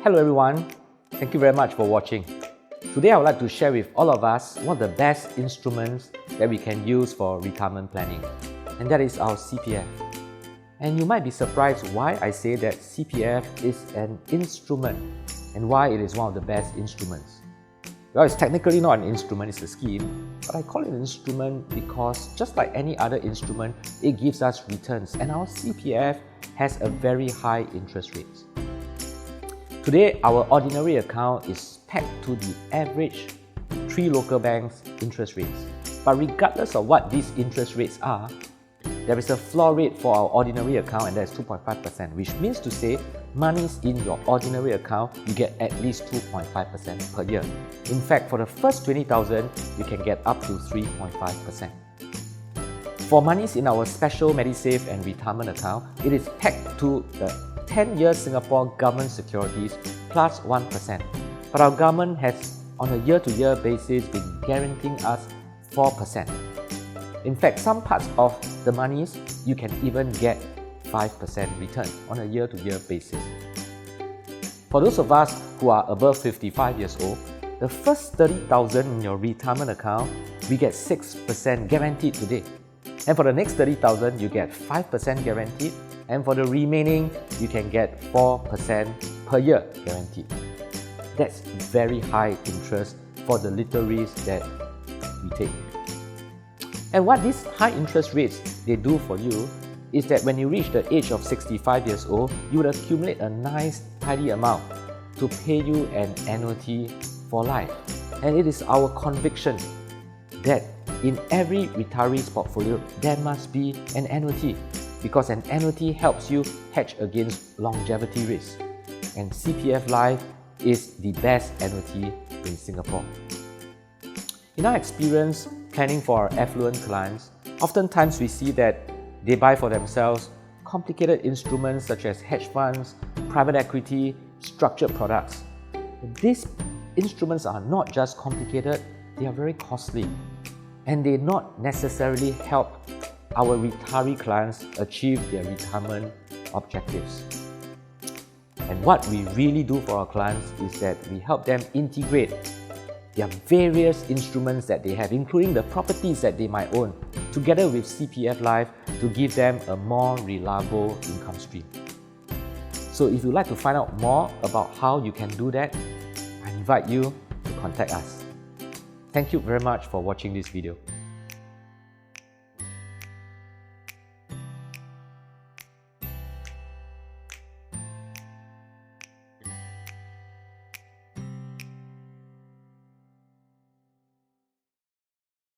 Hello everyone, thank you very much for watching. Today I would like to share with all of us one of the best instruments that we can use for retirement planning, and that is our CPF. And you might be surprised why I say that CPF is an instrument and why it is one of the best instruments. Well, it's technically not an instrument, it's a scheme, but I call it an instrument because just like any other instrument, it gives us returns, and our CPF has a very high interest rate. Today, our ordinary account is pegged to the average 3 local banks' interest rates. But regardless of what these interest rates are, there is a floor rate for our ordinary account, and that is 2.5%, which means to say monies in your ordinary account, you get at least 2.5% per year. In fact, for the first 20,000, you can get up to 3.5%. For monies in our special MediSave and retirement account, it is pegged to the 10-year Singapore government securities plus 1%. But our government has, on a year-to-year basis, been guaranteeing us 4%. In fact, some parts of the monies, you can even get 5% return on a year-to-year basis. For those of us who are above 55 years old, the first 30,000 in your retirement account, we get 6% guaranteed today. And for the next 30,000, you get 5% guaranteed. And for the remaining, you can get 4% per year guaranteed. That's very high interest for the little risk that we take. And what these high interest rates they do for you is that when you reach the age of 65 years old, you would accumulate a nice tidy amount to pay you an annuity for life. And it is our conviction that in every retiree's portfolio, there must be an annuity, because an annuity helps you hedge against longevity risk. And CPF Life is the best annuity in Singapore. In our experience planning for our affluent clients, oftentimes we see that they buy for themselves complicated instruments such as hedge funds, private equity, structured products. These instruments are not just complicated, they are very costly, and they not necessarily help our retiree clients achieve their retirement objectives. And what we really do for our clients is that we help them integrate their various instruments that they have, including the properties that they might own, together with CPF Life to give them a more reliable income stream. So if you'd like to find out more about how you can do that, I invite you to contact us. Thank you very much for watching this video.